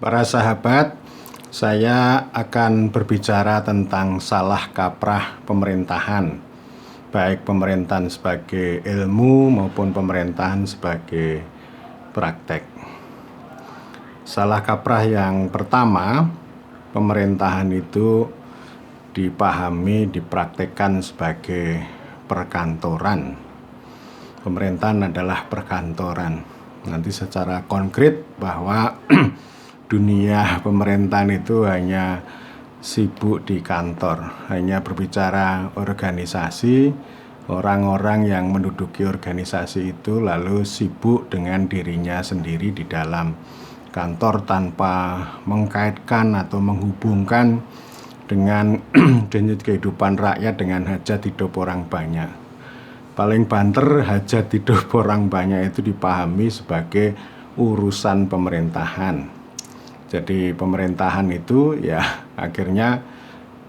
Para sahabat, saya akan berbicara tentang salah kaprah pemerintahan, baik pemerintahan sebagai ilmu maupun pemerintahan sebagai praktek. Salah kaprah yang pertama, pemerintahan itu dipahami, dipraktekkan sebagai perkantoran. Pemerintahan adalah perkantoran. Nanti secara konkret bahwa dunia pemerintahan itu hanya sibuk di kantor, hanya berbicara organisasi, orang-orang yang menduduki organisasi itu lalu sibuk dengan dirinya sendiri di dalam kantor tanpa mengkaitkan atau menghubungkan dengan denyut kehidupan rakyat dengan hajat hidup orang banyak. Paling banter hajat hidup orang banyak itu dipahami sebagai urusan pemerintahan. Jadi pemerintahan itu ya akhirnya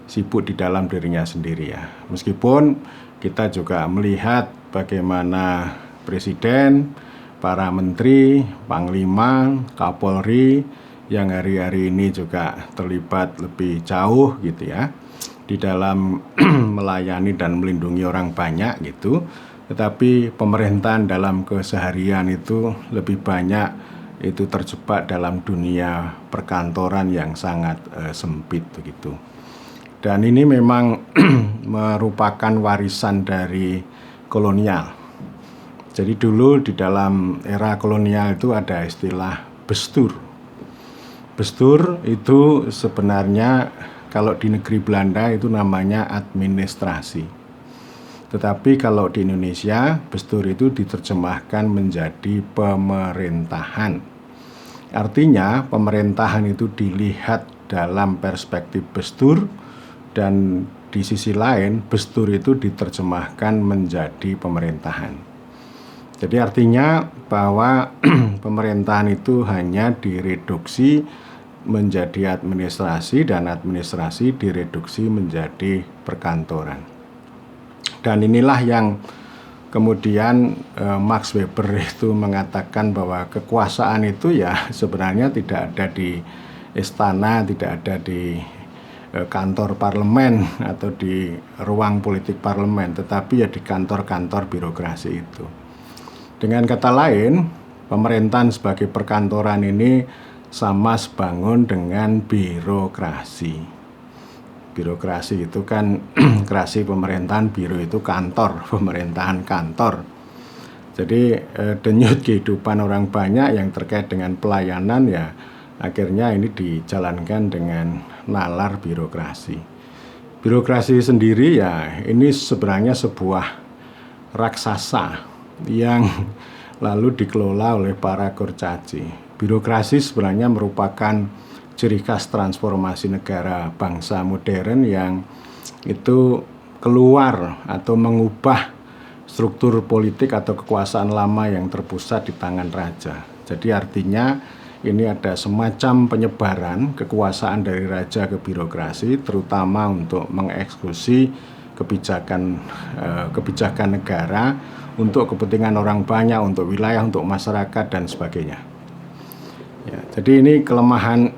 sibuk di dalam dirinya sendiri ya. Meskipun kita juga melihat bagaimana presiden, para menteri, panglima, kapolri yang hari-hari ini juga terlibat lebih jauh gitu ya di dalam melayani dan melindungi orang banyak gitu. Tetapi pemerintahan dalam keseharian itu lebih banyak itu terjebak dalam dunia perkantoran yang sangat sempit begitu. Dan ini memang merupakan warisan dari kolonial. Jadi dulu di dalam era kolonial itu ada istilah bestur. Bestur itu sebenarnya kalau di negeri Belanda itu namanya administrasi. Tetapi kalau di Indonesia, bestur itu diterjemahkan menjadi pemerintahan. Artinya pemerintahan itu dilihat dalam perspektif bestur, dan di sisi lain bestur itu diterjemahkan menjadi pemerintahan. Jadi artinya bahwa pemerintahan itu hanya direduksi menjadi administrasi dan administrasi direduksi menjadi perkantoran. Dan inilah yang kemudian Max Weber itu mengatakan bahwa kekuasaan itu ya sebenarnya tidak ada di istana, tidak ada di kantor parlemen atau di ruang politik parlemen, tetapi ya di kantor-kantor birokrasi itu. Dengan kata lain, pemerintahan sebagai perkantoran ini sama sebangun dengan birokrasi. Birokrasi itu kan kreasi pemerintahan, biro itu kantor, pemerintahan kantor. Jadi denyut kehidupan orang banyak yang terkait dengan pelayanan ya akhirnya ini dijalankan dengan nalar birokrasi. Birokrasi sendiri ya ini sebenarnya sebuah raksasa yang lalu dikelola oleh para kurcaci. Birokrasi sebenarnya merupakan ciri khas transformasi negara bangsa modern yang itu keluar atau mengubah struktur politik atau kekuasaan lama yang terpusat di tangan raja. Jadi artinya ini ada semacam penyebaran kekuasaan dari raja ke birokrasi, terutama untuk mengeksekusi kebijakan negara untuk kepentingan orang banyak, untuk wilayah, untuk masyarakat dan sebagainya. Ya, jadi ini kelemahan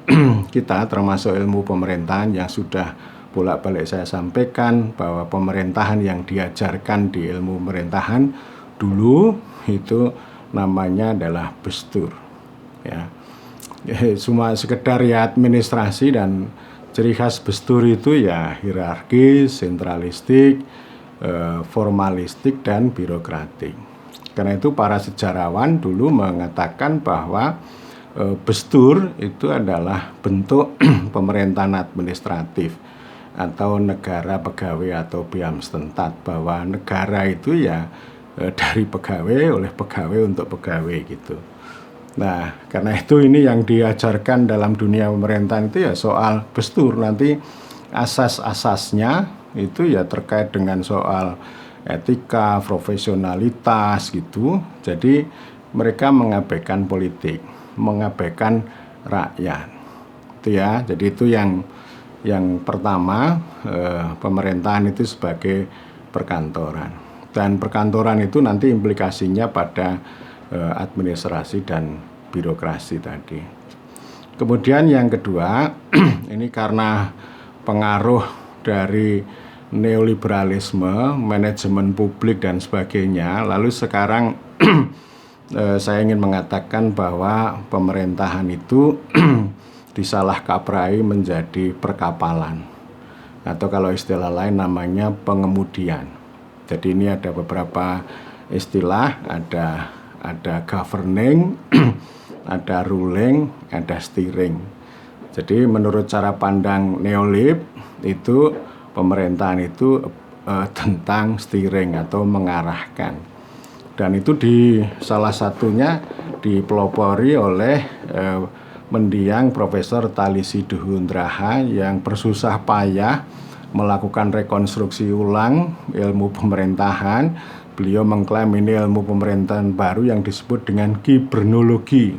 kita termasuk ilmu pemerintahan yang sudah bolak-balik saya sampaikan bahwa pemerintahan yang diajarkan di ilmu pemerintahan dulu itu namanya adalah bestur. Ya, cuma sekedar ya administrasi, dan ciri khas bestur itu ya hierarkis, sentralistik, formalistik dan birokratik. Karena itu para sejarawan dulu mengatakan bahwa bestur itu adalah bentuk pemerintahan administratif atau negara pegawai atau Beamstentat, bahwa negara itu ya dari pegawai, oleh pegawai untuk pegawai gitu. Nah, karena itu ini yang diajarkan dalam dunia pemerintahan itu ya soal bestur. Nanti asas-asasnya itu ya terkait dengan soal etika, profesionalitas gitu. Jadi mereka mengabaikan politik, mengabaikan rakyat. Itu ya. Jadi itu yang pertama, pemerintahan itu sebagai perkantoran. Dan perkantoran itu nanti implikasinya pada administrasi dan birokrasi tadi. Kemudian yang kedua, ini karena pengaruh dari neoliberalisme, manajemen publik dan sebagainya. Lalu sekarang saya ingin mengatakan bahwa pemerintahan itu disalah kaprai menjadi perkapalan, atau kalau istilah lain namanya pengemudian. Jadi ini ada beberapa istilah, ada governing, ada ruling, ada steering. Jadi menurut cara pandang neolib itu pemerintahan itu tentang steering atau mengarahkan. Dan itu salah satunya dipelopori oleh mendiang Profesor Thalisi Duhundraha yang bersusah payah melakukan rekonstruksi ulang ilmu pemerintahan. Beliau mengklaim ini ilmu pemerintahan baru yang disebut dengan kibernologi.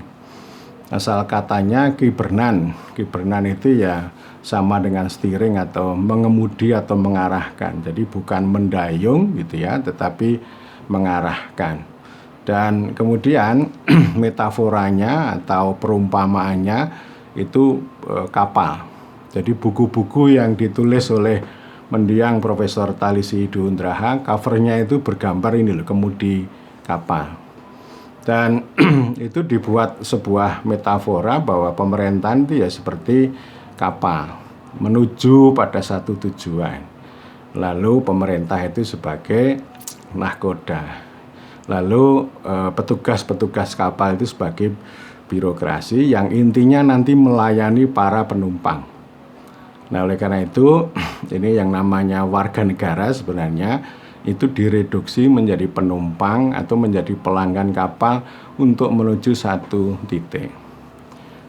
Asal katanya kibernan. Kibernan itu ya sama dengan steering atau mengemudi atau mengarahkan. Jadi bukan mendayung gitu ya, tetapi mengarahkan. Dan kemudian metaforanya atau perumpamaannya itu kapal. Jadi buku-buku yang ditulis oleh mendiang Profesor Thalisi Duhundraha, covernya itu bergambar ini loh, kemudi kapal. Dan itu dibuat sebuah metafora bahwa pemerintahan itu ya seperti kapal menuju pada satu tujuan. Lalu pemerintah itu sebagai nahkoda. Lalu petugas-petugas kapal itu sebagai birokrasi yang intinya nanti melayani para penumpang. Nah, oleh karena itu ini yang namanya warga negara sebenarnya itu direduksi menjadi penumpang atau menjadi pelanggan kapal untuk menuju satu titik.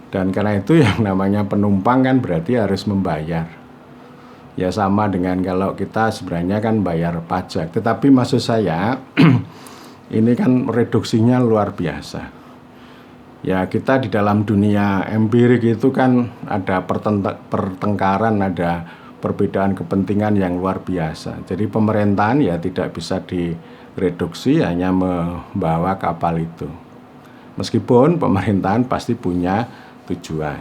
Dan karena itu yang namanya penumpang kan berarti harus membayar. Ya sama dengan kalau kita sebenarnya kan bayar pajak. Tetapi maksud saya ini kan reduksinya luar biasa. Ya kita di dalam dunia empirik itu kan ada pertengkaran, ada perbedaan kepentingan yang luar biasa. Jadi pemerintahan ya tidak bisa direduksi hanya membawa kapal itu. Meskipun pemerintahan pasti punya tujuan.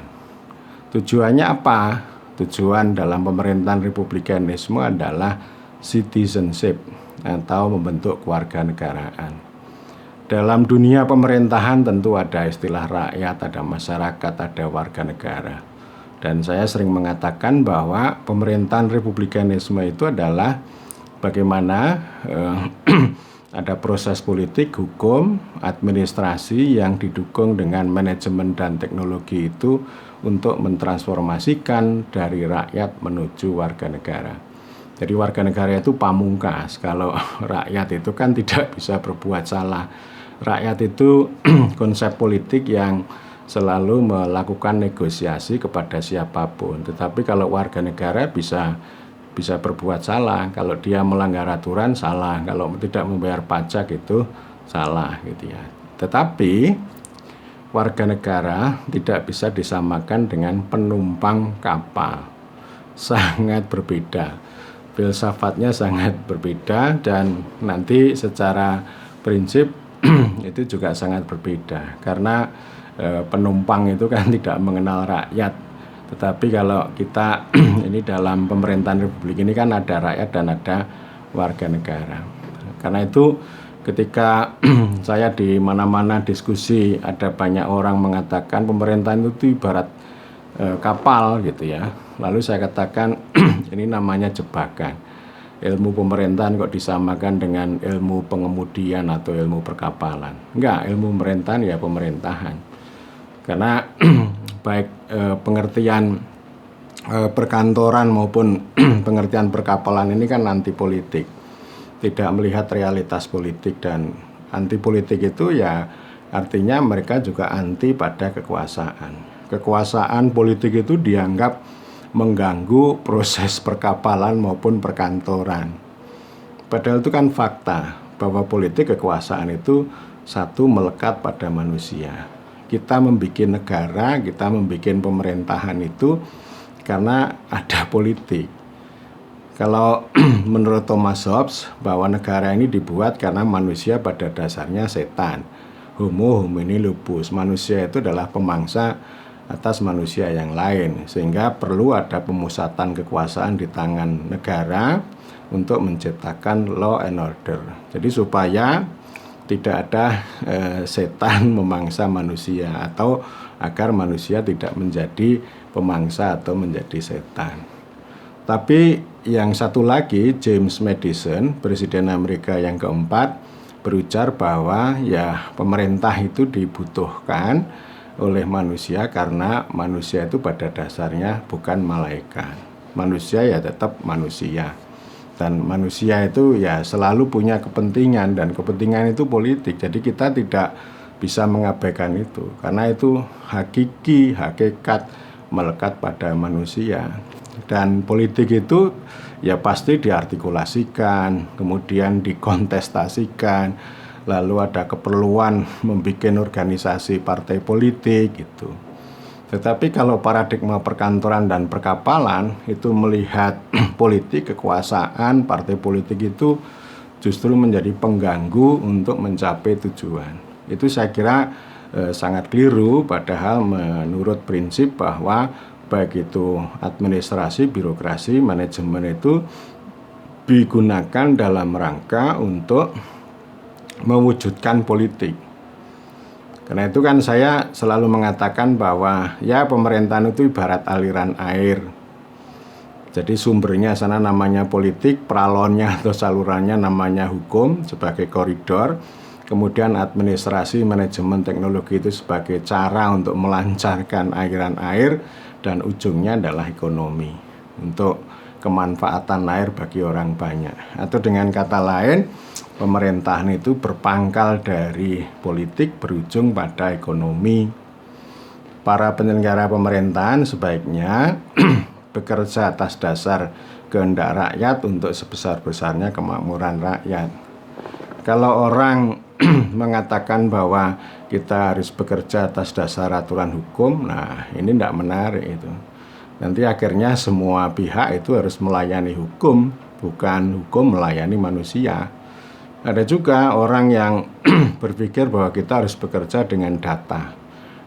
Tujuannya apa? Tujuan dalam pemerintahan republikanisme adalah citizenship atau membentuk kewarganegaraan. Dalam dunia pemerintahan tentu ada istilah rakyat, ada masyarakat, ada warga negara. Dan saya sering mengatakan bahwa pemerintahan republikanisme itu adalah bagaimana ada proses politik, hukum, administrasi yang didukung dengan manajemen dan teknologi itu untuk mentransformasikan dari rakyat menuju warga negara. Jadi warga negara itu pamungkas. Kalau rakyat itu kan tidak bisa berbuat salah. Rakyat itu konsep politik yang selalu melakukan negosiasi kepada siapapun. Tetapi kalau warga negara bisa berbuat salah. Kalau dia melanggar aturan salah. Kalau tidak membayar pajak itu salah gitu ya. Tetapi warga negara tidak bisa disamakan dengan penumpang kapal. Sangat berbeda. Filsafatnya sangat berbeda dan nanti secara prinsip itu juga sangat berbeda karena penumpang itu kan tidak mengenal rakyat. Tetapi kalau kita ini dalam pemerintahan republik ini kan ada rakyat dan ada warga negara. Karena itu ketika saya di mana-mana diskusi ada banyak orang mengatakan pemerintahan itu ibarat kapal gitu ya. Lalu saya katakan ini namanya jebakan. Ilmu pemerintahan kok disamakan dengan ilmu pengemudian atau ilmu perkapalan. Enggak, ilmu pemerintahan ya pemerintahan. Karena baik pengertian perkantoran maupun pengertian perkapalan ini kan anti politik. Tidak melihat realitas politik, dan anti politik itu ya artinya mereka juga anti pada kekuasaan. Kekuasaan politik itu dianggap mengganggu proses perkapalan maupun perkantoran. Padahal itu kan fakta bahwa politik kekuasaan itu satu melekat pada manusia. Kita membuat negara, kita membuat pemerintahan itu karena ada politik. Kalau menurut Thomas Hobbes bahwa negara ini dibuat karena manusia pada dasarnya setan. Homo homini lupus. Manusia itu adalah pemangsa atas manusia yang lain, sehingga perlu ada pemusatan kekuasaan di tangan negara untuk menciptakan law and order. Jadi supaya tidak ada setan memangsa manusia, atau agar manusia tidak menjadi pemangsa atau menjadi setan. Tapi yang satu lagi, James Madison, Presiden Amerika yang keempat, berujar bahwa ya pemerintah itu dibutuhkan oleh manusia karena manusia itu pada dasarnya bukan malaikat. Manusia ya tetap manusia. Dan manusia itu ya selalu punya kepentingan, dan kepentingan itu politik. Jadi kita tidak bisa mengabaikan itu, karena itu hakiki, hakikat melekat pada manusia. Dan politik itu ya pasti diartikulasikan, kemudian dikontestasikan, lalu ada keperluan membuat organisasi partai politik gitu. Tetapi kalau paradigma perkantoran dan perkapalan itu melihat politik, kekuasaan, partai politik itu justru menjadi pengganggu untuk mencapai tujuan. Itu saya kira sangat keliru, padahal menurut prinsip bahwa baik itu administrasi, birokrasi, manajemen itu digunakan dalam rangka untuk mewujudkan politik. Karena itu kan saya selalu mengatakan bahwa ya pemerintahan itu ibarat aliran air. Jadi sumbernya sana namanya politik, peralonnya atau salurannya namanya hukum sebagai koridor. Kemudian administrasi, manajemen, teknologi itu sebagai cara untuk melancarkan aliran air, dan ujungnya adalah ekonomi untuk kemanfaatan air bagi orang banyak. Atau dengan kata lain, pemerintahan itu berpangkal dari politik berujung pada ekonomi. Para penyelenggara pemerintahan sebaiknya bekerja atas dasar kehendak rakyat untuk sebesar-besarnya kemakmuran rakyat. Kalau orang mengatakan bahwa kita harus bekerja atas dasar aturan hukum, nah ini tidak menarik itu. Nanti akhirnya semua pihak itu harus melayani hukum, bukan hukum melayani manusia. Ada juga orang yang berpikir bahwa kita harus bekerja dengan data,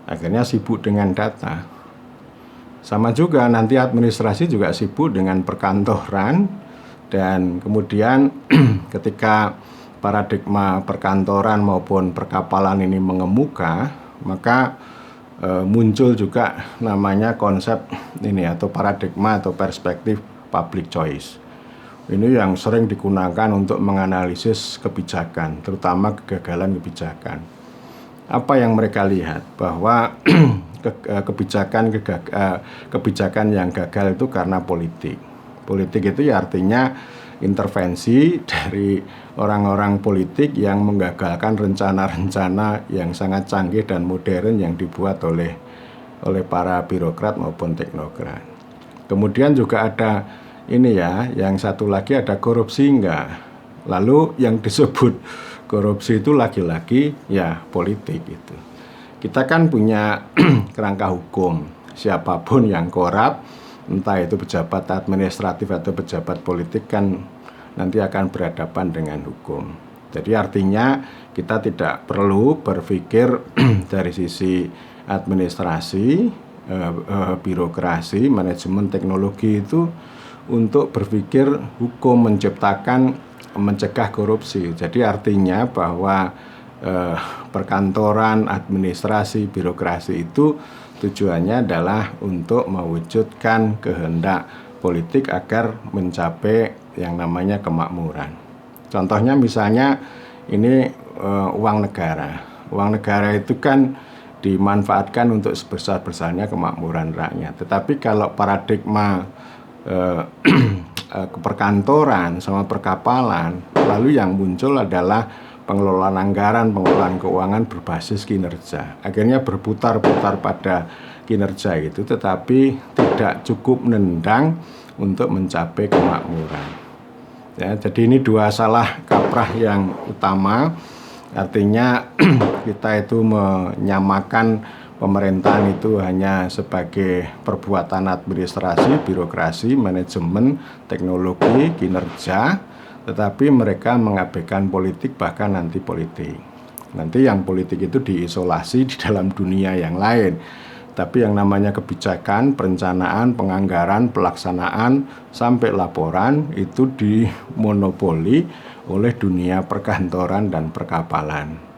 akhirnya sibuk dengan data. Sama juga nanti administrasi juga sibuk dengan perkantoran, dan kemudian ketika paradigma perkantoran maupun perkapalan ini mengemuka, maka muncul juga namanya konsep ini atau paradigma atau perspektif public choice. Ini yang sering digunakan untuk menganalisis kebijakan, terutama kegagalan kebijakan. Apa yang mereka lihat? Bahwa kebijakan yang gagal itu karena politik. Politik itu ya artinya intervensi dari orang-orang politik yang menggagalkan rencana-rencana yang sangat canggih dan modern yang dibuat oleh para birokrat maupun teknokrat. Kemudian juga ada ini ya, yang satu lagi ada korupsi enggak. Lalu yang disebut korupsi itu lagi-lagi ya politik itu. Kita kan punya kerangka hukum, siapapun yang korup, entah itu pejabat administratif atau pejabat politik, kan nanti akan berhadapan dengan hukum. Jadi artinya kita tidak perlu berpikir dari sisi administrasi, birokrasi, manajemen, teknologi itu untuk berpikir hukum mencegah korupsi. Jadi artinya bahwa perkantoran, administrasi, birokrasi itu tujuannya adalah untuk mewujudkan kehendak politik agar mencapai yang namanya kemakmuran. Contohnya misalnya ini uang negara. Uang negara itu kan dimanfaatkan untuk sebesar-besarnya kemakmuran rakyat. Tetapi kalau paradigma perkantoran sama perkapalan, lalu yang muncul adalah pengelolaan anggaran, pengelolaan keuangan berbasis kinerja. Akhirnya berputar-putar pada kinerja itu, tetapi tidak cukup menendang untuk mencapai kemakmuran. Ya, jadi ini dua salah kaprah yang utama. Artinya kita itu menyamakan pemerintahan itu hanya sebagai perbuatan administrasi, birokrasi, manajemen, teknologi, kinerja, tetapi mereka mengabaikan politik, bahkan anti politik. Nanti yang politik itu diisolasi di dalam dunia yang lain. Tapi yang namanya kebijakan, perencanaan, penganggaran, pelaksanaan, sampai laporan itu dimonopoli oleh dunia perkantoran dan perkapalan.